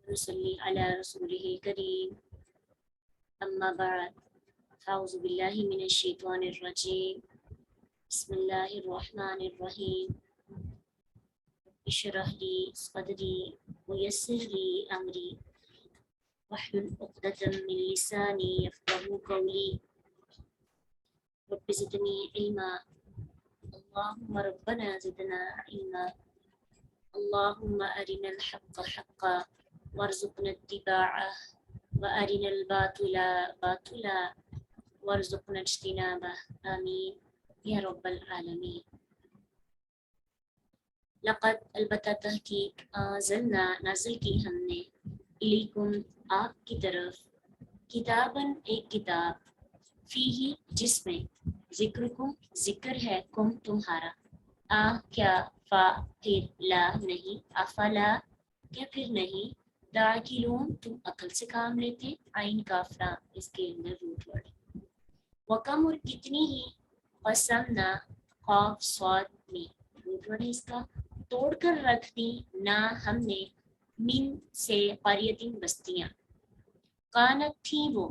نصلي على رسوله الكريم أما بعد أعوذ بالله من الشيطان الرجيم بسم الله الرحمن الرحيم اشرح لي صدري ويسر لي أمري واحلل عقدة من لساني يفقهوا قولي رب زدني علما اللهم ربنا زدنا علما اللهم أرنا الحق حقا وارزقنا اتباعه وأرنا الباطل باطلا وارزقنا اجتنابه آمين یا رب العالمین. لقد البتہ تحقیق انزلنا نازل کی ہم نے الیکم آپ کی طرف کتاباً ایک کتاب فیہ جس میں ذکرکم ذکر ہے کم تمہارا کیا فا پھر لا نہیں افلا کیا پھر نہیں تعقلون تم عقل سے کام لیتے عین کافرہ اس کے اندر روٹ ورڈ وکم اور کتنی ہی قسمنا قاف صاد میں روٹ ورڈ ہے اس کا توڑ کر رکھ دی نہ ہم نے من سے قریتن بستیاں کانت تھی وہ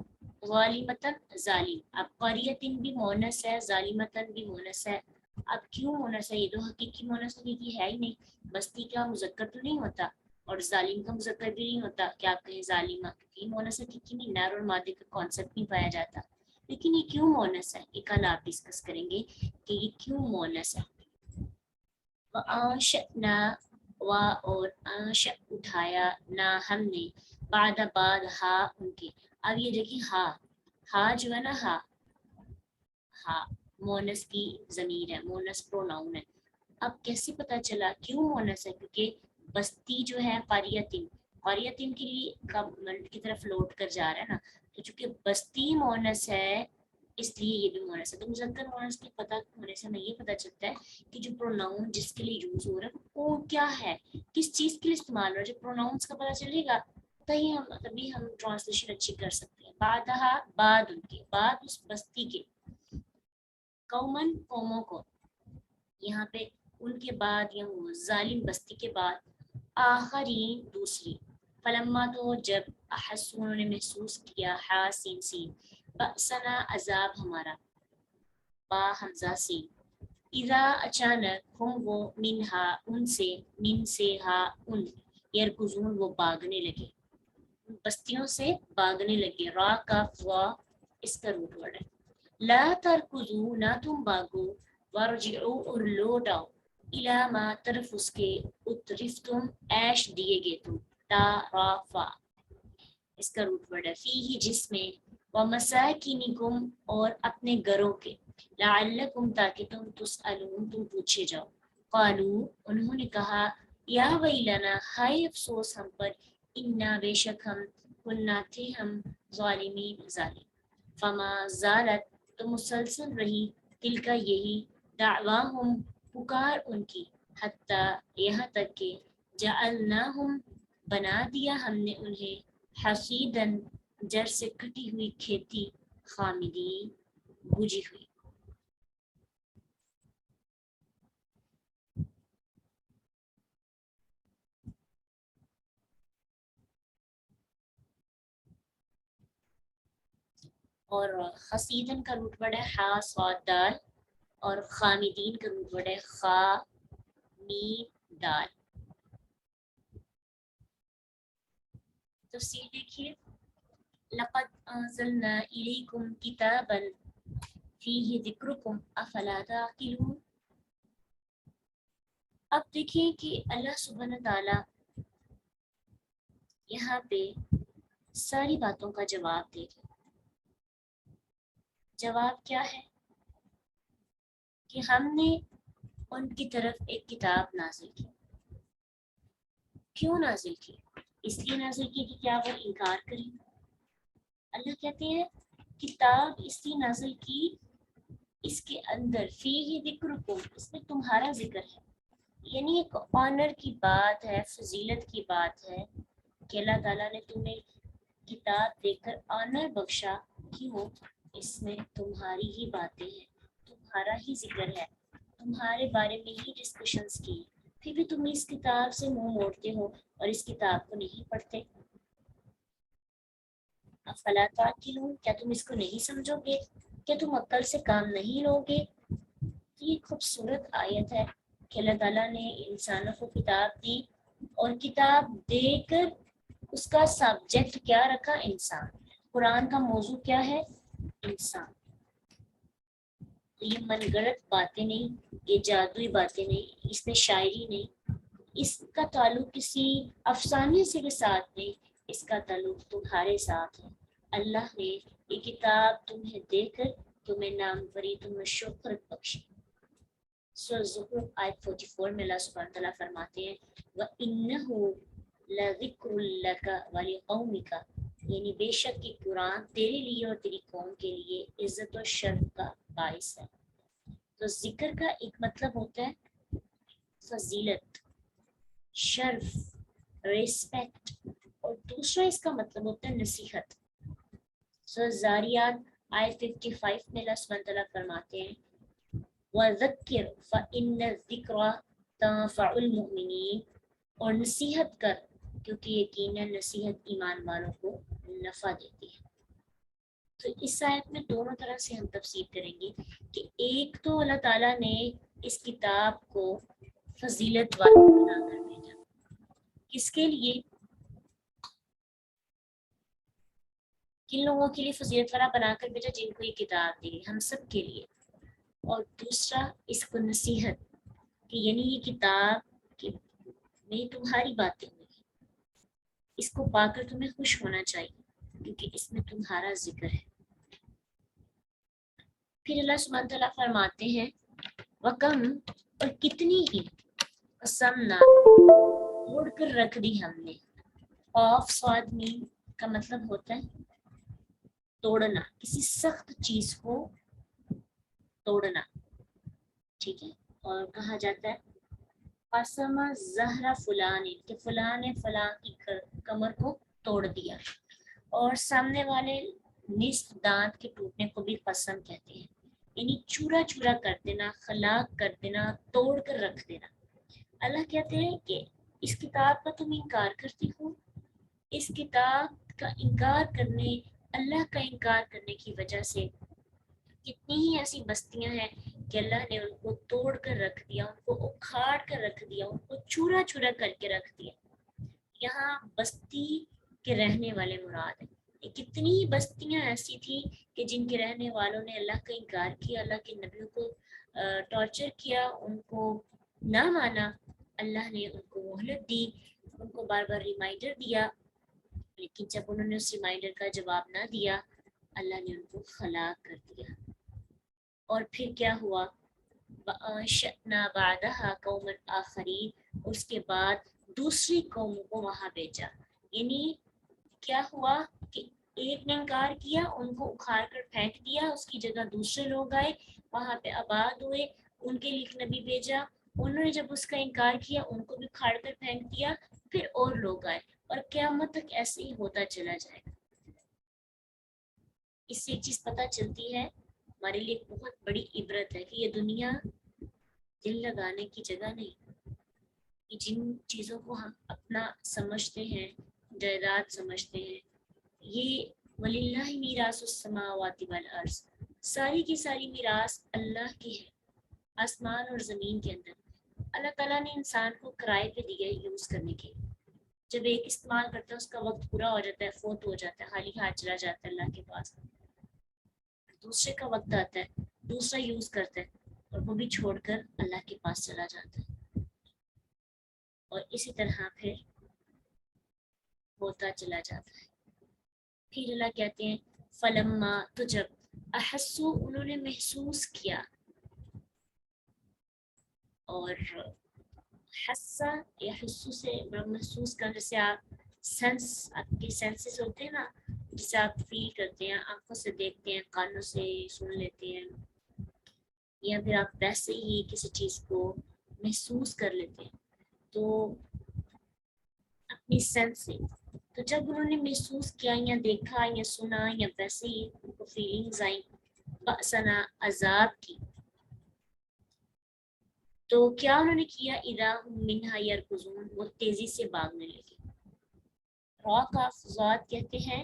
ظالمتن ظالم اب قریتن بھی مونس ہے ظالمتن بھی مونس ہے اب کیوں مونس ہے یہ تو حقیقی مونس حقیقی ہے ہی نہیں بستی کا مذکر تو نہیں ہوتا اور ظالم کا مذکر بھی نہیں ہوتا کہ آپ کہیں ظالمہ کیونکہ یہ مونس حقیقی نہیں نر اور مادے کا کانسیپٹ نہیں پایا جاتا لیکن یہ کیوں مونس ہے یہ کل آپ ڈسکس کریں گے کہ یہ کیوں مونس ہے وَأَنشَأْنَا اور انشأ اٹھایا نہ ہم نے بعد ہا ان کے اب یہ دیکھیں ہا جو ہے نا ہا مونس کی ضمیر ہے مونس پروناؤن ہے اب کیسے پتا چلا کیوں مونس ہے کیونکہ بستی جو ہے قریتن کے لیے کی طرف لوٹ کر جا رہا ہے نا تو چونکہ بستی مونس ہے اس لیے یہ بھی مونس ہے تو مذکر مونس کے پتہ ہونے سے ہمیں یہ پتہ چلتا ہے کہ جو پروناؤن جس کے لیے یوز ہو رہا ہے وہ کیا ہے کس چیز کے لیے استعمال ہو رہا ہے جب پروناؤنس کا پتہ چلے گا تبھی ہم ٹرانسلیشن اچھی کر سکتے ہیں بعد ان کے بعد اس بستی کے قومن قوموں کو یہاں پہ ان کے بعد یا ظالم بستی کے بعد آخرین دوسری فلما تو جب احسوا انہوں نے محسوس کیا حاسین سین بأسنا عذاب ہمارا با حمزہ سین اذا اچانک ہم وہ منہا ان سے من سے ہا ان یرکزون وہ باگنے لگے بستیوں سے باگنے لگے را کا وا اس کا روٹ ورڈ ہے لا ترکزو نہ تم باگو ورجعو اور لوٹ آؤ الی ما طرف اس کے اترفتم عیش دیے گے تم تارافا اس کا روٹ ورڈ ہے فیہ جس میں ومساکنکم اور اپنے گھروں کے لعلکم تاکہ تم تسألون تم پوچھے جاؤ قالو انہوں نے کہا یا ویلنا ہائے افسوس ہم پر انا بے شک ہم کننا تھے ہم ظالمین ظالم فما زالت تو مسلسل رہی دل کا یہی دعواہم پکار ان کی حتیٰ یہاں تک کہ جعلناہم بنا دیا ہم نے انہیں حصیدن جڑ سے کٹی ہوئی کھیتی خامدین بوجھی ہوئی اور خصیدن کا روٹ ورڈ ہے ہا صاد دال اور خامدین کا روٹ ورڈ ہے خا میم دال تفسیر دیکھیے لقد انزلنا الیکم کتابا فیہ ذکرکم افلا تعقلون اب دیکھیں کہ اللہ سبحانہ تعالی یہاں پہ ساری باتوں کا جواب دے رہے جواب کیا ہے کہ ہم نے ان کی طرف ایک کتاب نازل کی کیوں نازل کی اس لیے نازل کی کہ کیا وہ انکار کریں اللہ کہتے ہیں کتاب اس لیے نازل کی اس کے اندر فیہ ذکرکم اس میں تمہارا ذکر ہے یعنی ایک آنر کی بات ہے فضیلت کی بات ہے کہ اللہ تعالیٰ نے تمہیں کتاب دے کر آنر بخشا کیوں اس میں تمہاری ہی باتیں ہیں تمہارا ہی ذکر ہے تمہارے بارے میں ہی ڈسکشنز کی پھر بھی تم اس کتاب سے منہ موڑتے ہو اور اس کتاب کو نہیں پڑھتے افلا تعقلون، کیا تم اس کو نہیں سمجھو گے، کیا تم عقل سے کام نہیں لوگے؟ یہ خوبصورت آیت ہے کہ اللہ تعالیٰ نے انسانوں کو کتاب دی اور کتاب دے کر اس کا سبجیکٹ کیا رکھا؟ انسان۔ قرآن کا موضوع کیا ہے؟ انسان۔ تو یہ من گڑت باتیں نہیں، یہ جادوئی باتیں نہیں، اس میں شاعری نہیں، اس کا تعلق کسی افسانے سے کے ساتھ نہیں، اس کا تعلق تمہارے ساتھ ہے۔ اللہ نے یہ کتاب تمہیں دے کر تمہیں ناموری، تمہیں شہرت بخشی۔ سورہ زخرف آیت 44 میں اللہ سبحانہ تعالیٰ فرماتے ہیں وَإِنَّهُ لَذِكْرٌ لَكَ وَلِقَوْمِكَ، یعنی بے شک یہ قرآن تیرے لیے اور تیری قوم کے لیے عزت و شرف کا باعث ہے۔ تو ذکر کا ایک مطلب ہوتا ہے فضیلت، شرف، ریسپیکٹ، اور دوسرا اس کا مطلب ہوتا ہے نصیحت۔ سورہ زاریات آیت 55 میں اللہ سبحانہ تعالیٰ فرماتے ہیں وَذَكِّرْ فَإِنَّ الذِّكْرَى تَنفَعُ الْمُؤْمِنِينَ، اور نصیحت کر کیونکہ یقیناً نصیحت ایمان والوں کو نفع دیتی ہے۔ تو اس آیت میں دونوں طرح سے ہم تفسیر کریں گے کہ ایک تو اللہ تعالیٰ نے اس کتاب کو فضیلت والا بنا کر بھیجا، کس کے لیے؟ کن لوگوں کے لیے فضیلت والا بنا کر بھیجا؟ جن کو یہ کتاب دی، ہم سب کے لیے۔ اور دوسرا اس کو نصیحت کہ یعنی یہ کتاب کہ میں تمہاری باتیں ہوئی، اس کو پا کر تمہیں خوش ہونا چاہیے کیونکہ اس میں تمہارا ذکر ہے۔ پھر اللہ سبحانہ تعالیٰ فرماتے ہیں وَكَمْ، اور کتنی ہی، قسمنا، توڑ کر رکھ دی ہم نے۔ قاف صاد میم کا مطلب ہوتا ہے توڑنا، کسی سخت چیز کو توڑنا، ٹھیک ہے۔ اور کہا جاتا ہے قسم زہرا فلاں، کہ فلاں نے فلاں کی کمر کو توڑ دیا۔ اور سامنے والے نصف دانت کے ٹوٹنے کو بھی قسم کہتے ہیں، یعنی چورا چورا کر دینا، خلاق کر دینا، توڑ کر رکھ دینا۔ اللہ کہتے ہیں کہ اس کتاب کا تم انکار کرتے ہو، اس کتاب کا انکار کرنے، اللہ کا انکار کرنے کی وجہ سے کتنی ہی ایسی بستیاں ہیں کہ اللہ نے ان کو توڑ کر رکھ دیا، ان کو اکھاڑ کر رکھ دیا، ان کو چورا چورا کر کے رکھ دیا۔ یہاں بستی کے رہنے والے مراد ہیں۔ یہ کتنی ہی بستیاں ایسی تھیں کہ جن کے رہنے والوں نے اللہ کا انکار کیا، اللہ کے نبیوں کو ٹارچر کیا، ان کو نہ مانا۔ اللہ نے ان کو مہلت دی، ان کو بار بار ریمائنڈر دیا، لیکن جب انہوں نے اس ریمائنڈر کا جواب نہ دیا، اللہ نے ان کو ہلاک کر دیا۔ اور پھر کیا ہوا؟ وَأَنشَأْنَا بَعْدَهَا قَوْمًا آخَرِينَ، اس کے بعد دوسری قوموں کو وہاں بھیجا۔ یعنی کیا ہوا کہ ایک نے انکار کیا، ان کو اکھاڑ کر پھینک دیا، اس کی جگہ دوسرے لوگ آئے، وہاں پہ آباد ہوئے، ان کے لیے ایک نبی بھیجا، انہوں نے جب اس کا انکار کیا ان کو بھی اکھاڑ کر پھینک دیا، پھر اور لوگ آئے، اور قیامت تک ایسے ہی ہوتا چلا جائے گا۔ اس سے ایک چیز پتہ چلتی ہے، ہمارے لیے ایک بہت بڑی عبرت ہے کہ یہ دنیا دل لگانے کی جگہ نہیں۔ کہ جن چیزوں کو ہم اپنا سمجھتے ہیں، جائیداد سمجھتے ہیں، یہ وَلِلَّهِ مِيرَاثُ السَّمَاوَاتِ وَالْأَرْضِ، ساری کی ساری میراث اللہ کی ہے، آسمان اور زمین کے اندر۔ اللہ تعالیٰ نے انسان کو کرائے پہ دیا ہے یوز کرنے کے۔ جب ایک استعمال کرتا ہے اس کا وقت پورا ہو جاتا ہے، فوت ہو جاتا ہے، خالی ہاتھ چلا جاتا ہے اللہ کے پاس۔ دوسرے کا وقت آتا ہے، دوسرا یوز کرتا ہے، اور وہ بھی چھوڑ کر اللہ کے پاس چلا جاتا ہے۔ اور اسی طرح پھر ہوتا چلا جاتا ہے۔ پھر اللہ کہتے ہیں فلما، تو جب احسو، انہوں نے محسوس کیا، اور حسا یا حسو سے محسوس کرنے سے آپ سینس، آپ کے سینسز ہوتے ہیں نا، جسے آپ فیل کرتے ہیں، آنکھوں سے دیکھتے ہیں، کانوں سے سن لیتے ہیں، یا پھر آپ ویسے ہی کسی چیز کو محسوس کر لیتے ہیں تو اپنی سینس سے۔ تو جب انہوں نے محسوس کیا یا دیکھا یا سنا یا ویسے ہی ان کو فیلنگز آئیں بأسنا، عذاب کی، تو کیا انہوں نے کیا؟ اذا هم منها يركضون، وہ تیزی سے بھاگنے لگے۔ را کا ذات کہتے ہیں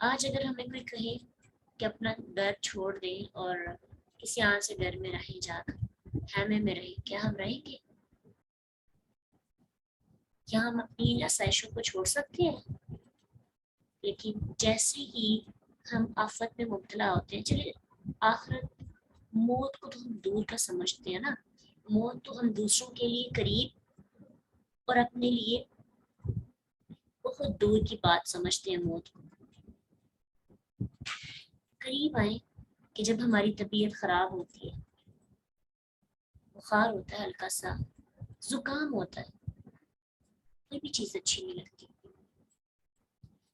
آج اگر ہمیں کوئی کہے کہ اپنا درد چھوڑ دیں اور کسی آن سے گھر میں رہیں جا کر خیمے میں رہیں، کیا ہم رہیں گے؟ کیا ہم اپنی آسائشوں کو چھوڑ سکتے ہیں؟ لیکن جیسے ہی ہم آفت میں مبتلا ہوتے ہیں، چلیے آخرت، موت کو تو ہم دور کا سمجھتے ہیں نا، موت تو ہم دوسروں کے لیے قریب اور اپنے لیے بہت دور کی بات سمجھتے ہیں موت کو. قریب آئیں کہ جب ہماری طبیعت خراب ہوتی ہے، بخار ہوتا ہے، ہلکا سا زکام ہوتا ہے، کوئی بھی چیز اچھی نہیں لگتی،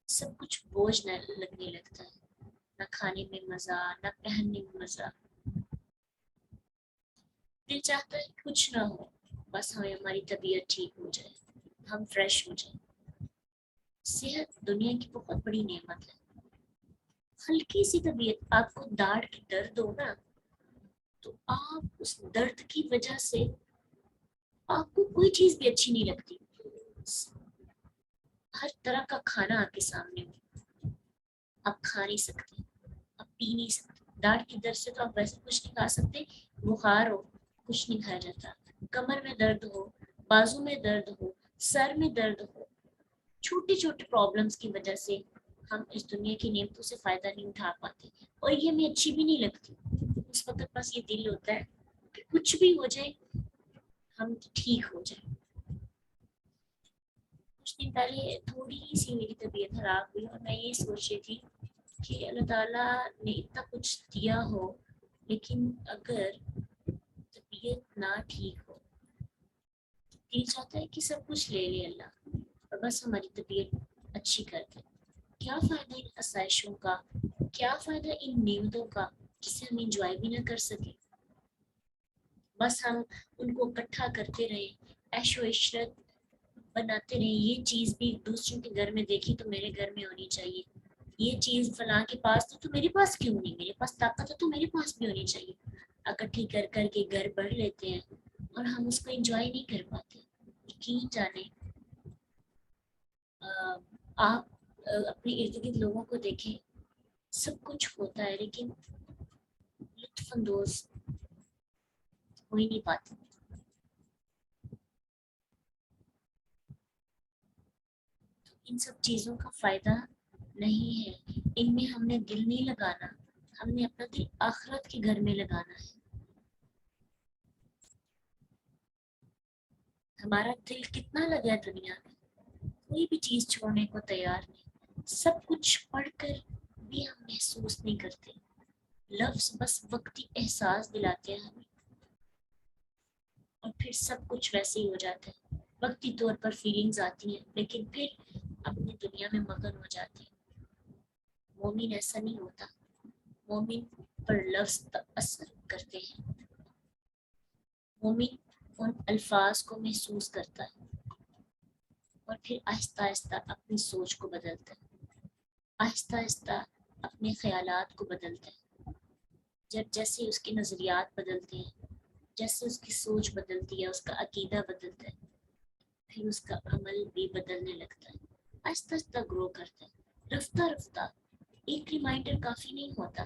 سب کچھ بوجھ نہ لگنے لگتا ہے، نہ کھانے میں مزہ، نہ پہننے میں مزہ. دل چاہتا ہے کچھ نہ ہو، بس ہماری طبیعت ٹھیک ہو جائے، ہم فریش ہو جائیں. صحت دنیا کی بہت بڑی نعمت ہے. ہلکی سی طبیعت، آپ کو داڑھ کی درد ہو نا، تو آپ اس درد کی وجہ سے آپ کو کوئی چیز بھی اچھی نہیں لگتی. ہر طرح کا کھانا آپ کے سامنے ہو، آپ کھا نہیں سکتے، آپ پی نہیں سکتے. داڑھ کی درد سے تو آپ ویسے کچھ نہیں کھا سکتے، بخار ہو کچھ نہیں کھایا جاتا، کمر میں درد ہو، بازو میں درد ہو، سر میں درد ہو، چھوٹی چھوٹی پرابلمس کی وجہ سے ہم اس دنیا کی نعمتوں سے فائدہ نہیں اٹھا پاتے، اور یہ ہمیں اچھی بھی نہیں لگتی. اس وقت بس یہ دل ہوتا ہے کہ کچھ بھی ہو جائے ہم ٹھیک ہو جائیں. کچھ دن پہلے تھوڑی سی میری طبیعت خراب ہوئی اور میں یہ سوچ رہی تھی کہ اللہ تعالیٰ نے اتنا کچھ دیا ہو، لیکن اگر طبیعت نہ ٹھیک ہو، دل چاہتا ہے کہ سب کچھ لے لے اللہ، اور بس ہماری طبیعت اچھی کر دے. کیا فائدہ ان آسائشوں کا، کیا فائدہ ان نعمتوں کا جسے ہم انجوائے بھی نہ کر سکیں، بس ہم ان کو اکٹھا کرتے رہیں، عیش و عشرت بناتے رہیں. یہ چیز بھی دوسروں کے گھر میں دیکھی تو میرے گھر میں ہونی چاہیے، یہ چیز فلاں کے پاس تو میرے پاس کیوں نہیں، میرے پاس طاقت ہے تو میرے پاس بھی ہونی چاہیے. اکٹھی کر کر کے گھر بڑھ لیتے ہیں اور ہم اس کو انجوائے نہیں کر پاتے. یقین جانے آپ اپنے ارد گرد لوگوں کو دیکھیں، سب کچھ ہوتا ہے لیکن لطف اندوز ہو ہی نہیں پاتے. ان سب چیزوں کا فائدہ نہیں ہے، ان میں ہم نے دل نہیں لگانا، ہم نے اپنا دل آخرت کے گھر میں لگانا ہے. ہمارا دل کتنا لگا ہے دنیا میں، کوئی بھی چیز چھوڑنے کو تیار نہیں. سب کچھ پڑھ کر بھی ہم محسوس نہیں کرتے، لفظ بس وقتی احساس دلاتے ہیں ہمیں، اور پھر سب کچھ ویسے ہی ہو جاتا ہے. وقتی طور پر فیلنگز آتی ہیں لیکن پھر اپنی دنیا میں مگن ہو جاتے ہیں. مومن ایسا نہیں ہوتا، مومن پر لفظ اثر کرتے ہیں، مومن ان الفاظ کو محسوس کرتا ہے اور پھر آہستہ آہستہ اپنی سوچ کو بدلتا ہے، آہستہ آہستہ اپنے خیالات کو بدلتا ہے. جب جیسے اس کے نظریات بدلتے ہیں، جیسے اس کی سوچ بدلتی ہے، اس کا عقیدہ بدلتا ہے، پھر اس کا عمل بھی بدلنے لگتا ہے، آہستہ آہستہ گرو کرتا ہے. رفتہ رفتہ ایک ریمائنڈر کافی نہیں ہوتا،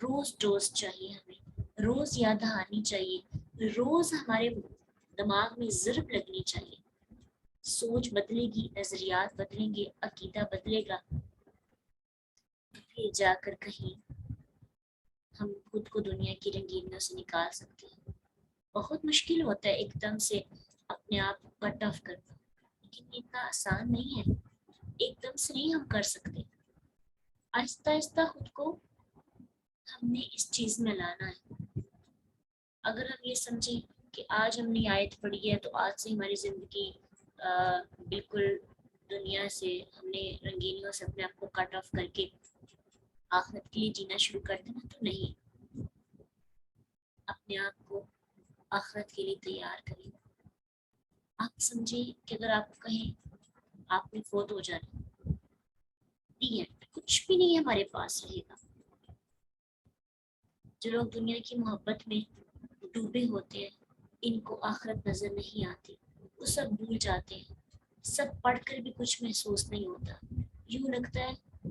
روز ڈوز چاہیے ہمیں، روز یاد دہانی چاہیے، روز ہمارے دماغ میں ضرب لگنی چاہیے. سوچ بدلے گی، نظریات بدلیں گے، عقیدہ بدلے گا، پھر جا کر کہیں ہم خود کو دنیا کی رنگینیوں سے نکال سکتے ہیں. بہت مشکل ہوتا ہے ایک دم سے اپنے آپ کو کٹ آف کرنا، لیکن یہ اتنا آسان نہیں ہے، ایک دم سے نہیں ہم کر سکتے. آہستہ آہستہ خود کو ہم نے اس چیز میں لانا ہے. اگر ہم یہ سمجھیں کہ آج ہم نے آیت پڑھی ہے تو آج سے ہماری زندگی بالکل دنیا سے، ہم نے رنگینیوں سے اپنے آپ کو کٹ آف کر کے آخرت کے لیے جینا شروع کر دینا، تو نہیں. اپنے آپ کو آخرت کے لیے تیار کریں. آپ سمجھیں کہ اگر آپ کو کہیں آپ نے فوت ہو جانا، کچھ بھی نہیں ہمارے پاس رہے گا. جو لوگ دنیا کی محبت میں ڈوبے ہوتے ہیں، ان کو آخرت نظر نہیں آتی، وہ سب بھول جاتے ہیں، سب پڑھ کر بھی کچھ محسوس نہیں ہوتا. یوں لگتا ہے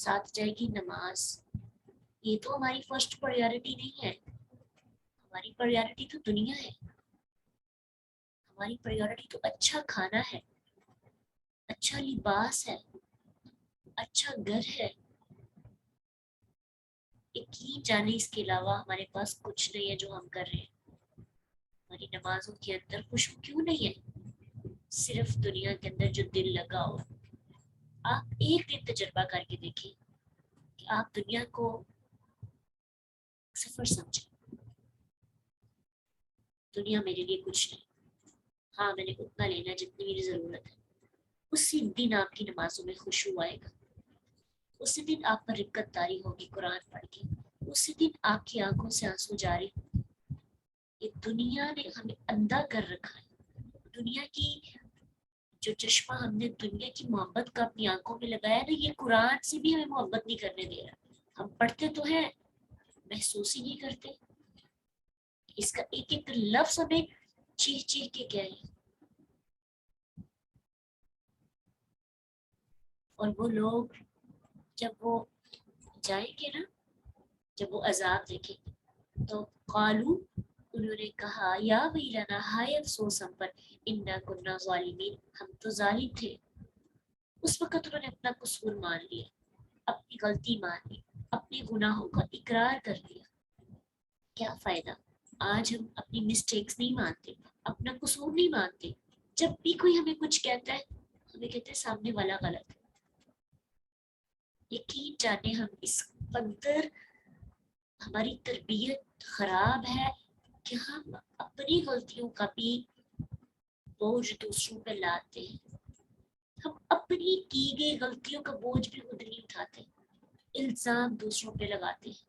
ساتھ جائے گی نماز. یہ تو ہماری فرسٹ پرائیورٹی نہیں ہے. ہماری پرائیورٹی تو دنیا ہے. ہماری پرائیورٹی تو اچھا کھانا ہے, اچھا لباس ہے, اچھا گھر ہے. یقین جانے اس کے علاوہ ہمارے پاس کچھ نہیں ہے جو ہم کر رہے ہیں. ہماری نمازوں کے اندر خوشبو کیوں نہیں ہے؟ صرف دنیا کے اندر جو دل لگا ہو. آپ ایک دن تجربہ کر کے دیکھیں کہ آپ دنیا کو سفر سمجھیں. دنیا میرے لیے کچھ نہیں. ہاں میں نے اتنا لینا جتنی میری ضرورت ہے. اسی دن آپ کی نمازوں میں خشوع آئے گا. اسی دن آپ پر رقت داری ہوگی قرآن پڑھ کے. اسی دن آپ کی آنکھوں سے آنسو جاری. یہ دنیا نے ہمیں اندھا کر رکھا ہے. دنیا کی جو چشمہ ہم نے دنیا کی محبت کا اپنی آنکھوں میں لگایا نا, یہ قرآن سے بھی ہمیں محبت نہیں کرنے دے رہا. ہم پڑھتے تو ہیں, محسوس ہی نہیں کرتے. اس کا ایک ایک لفظ ہمیں چیخ چیخ کے کہے. اور وہ لوگ جب وہ جائیں گے نا, جب وہ عذاب دیکھیں گے تو قالو, انہوں نے کہا, یا ویلنا, ہائے افسوس ہم پر, انا کنا ظالمین, ہم تو ظالم تھے. اس وقت انہوں نے اپنا قصور مان لیا, اپنی غلطی مان لی, اپنے گناہوں کا اقرار کر لیا. کیا فائدہ؟ آج ہم اپنی مسٹیکس نہیں مانتے, اپنا قصور نہیں مانتے. جب بھی کوئی ہمیں کچھ کہتا ہے, ہمیں کہتے ہیں سامنے والا غلط ہے. یقین جانے ہم اس قدر ہماری تربیت خراب ہے کہ ہم اپنی غلطیوں کا بھی بوجھ دوسروں پہ لاتے ہیں. ہم اپنی کی گئی غلطیوں کا بوجھ بھی خود نہیں اٹھاتے, الزام دوسروں پہ لگاتے ہیں.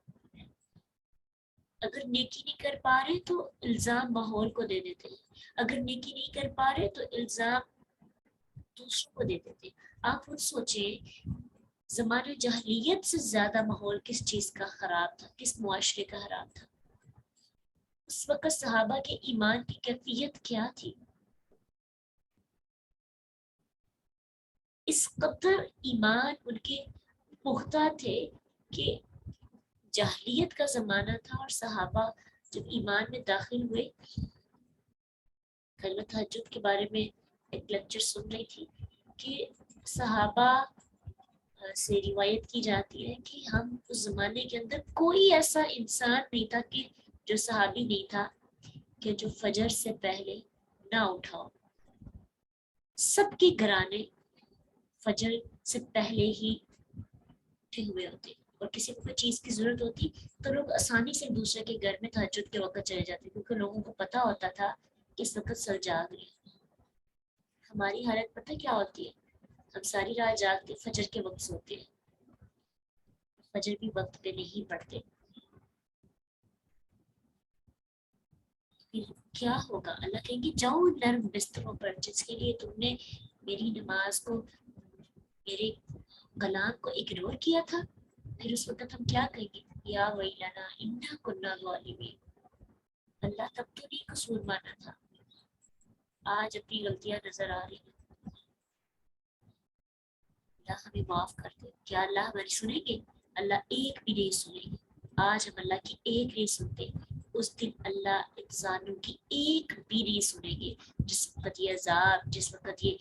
اگر نیکی نہیں کر پا رہے تو الزام ماحول کو دے دیتے ہیں. اگر نیکی نہیں کر پا رہے تو الزام دوسروں کو دے دیتے ہیں. آپ خود سوچیں, زمانہ جاہلیت سے زیادہ ماحول کس چیز کا خراب تھا, کس معاشرے کا خراب تھا؟ اس وقت صحابہ کے ایمان کی کیفیت کیا تھی؟ اس قدر ایمان ان کے پختہ تھے کہ جاہلیت کا زمانہ تھا اور صحابہ جب ایمان میں داخل ہوئے. کل میں تہجد کے بارے میں ایک لیکچر سن رہی تھی کہ صحابہ سے روایت کی جاتی ہے کہ ہم اس زمانے کے اندر کوئی ایسا انسان نہیں تھا کہ جو صحابی نہیں تھا کہ جو فجر سے پہلے نہ اٹھاؤ. سب کے گھرانے فجر سے پہلے ہی اٹھے ہوئے ہوتے, اور کسی کو کوئی چیز کی ضرورت ہوتی تو لوگ آسانی سے ایک دوسرے کے گھر میں تہجد کے وقت چلے جاتے, کیونکہ لوگوں کو پتا ہوتا تھا کہ اس وقت سر جاگ رہے. ہماری حالت پتہ کیا ہوتی ہے؟ ہم ساری رات جاگتے, فجر کے وقت سوتے ہیں, فجر بھی وقت پہ نہیں پڑھتے. پھر کیا ہوگا؟ اللہ کہیں گے جاؤ نرم بستروں پر جس کے لیے تم نے میری نماز کو, میرے کلام کو اگنور کیا تھا. پھر اس وقت ہم کیا کہیں گے؟ یا ویلنا انا کنا ظالمین. اللہ تب تو نہیں قصور مانا تھا, آج اپنی غلطیاں نظر آ رہی ہیں. اللہ ہمیں معاف کر دے. کیا اللہ ہماری سنیں گے؟ اللہ ایک بھی نہیں سنیں گے. آج ہم اللہ کی ایک نہیں سنتے, اس دن اللہ انسانوں کی ایک بھی نہیں سنیں گے. جس وقت یہ عذاب, جس وقت یہ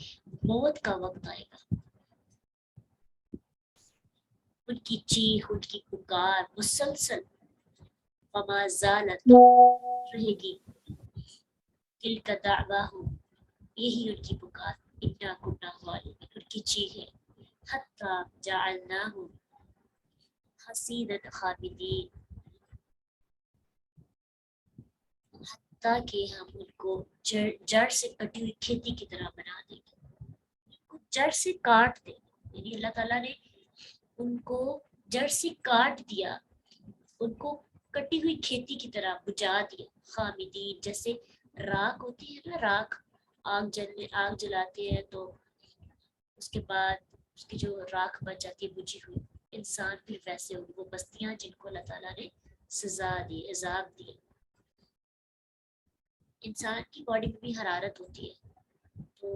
موت کا وقت آئے گا, ان کی چیخ, ان کی پکار مسلسل وما زالت رہے گی. دل کا دعویٰ ہو, یہی ان کی پکار, انا کنا ظالمین, ان کی چیخ ہے. حتی جعلناہ حصیدا خامدین, تاکہ ہم ان کو جڑ سے کٹی ہوئی کھیتی کی طرح بنا دیں گے. جڑ سے کاٹ دیں, یعنی اللہ تعالیٰ نے ان کو جڑ سے کاٹ دیا, ان کو کٹی ہوئی کھیتی کی طرح بجھا دیا. خامدین, جیسے راکھ ہوتی ہے نا, راکھ آگ جلاتے ہیں تو اس کے بعد اس کی جو راکھ بچ جاتی ہے بجھی ہوئی, انسان پھر ویسے ہوگی. وہ بستیاں جن کو اللہ تعالیٰ نے سزا دی, عذاب دی. انسان کی باڈی میں بھی حرارت ہوتی ہے, تو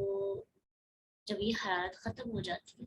جب یہ حرارت ختم ہو جاتی ہے,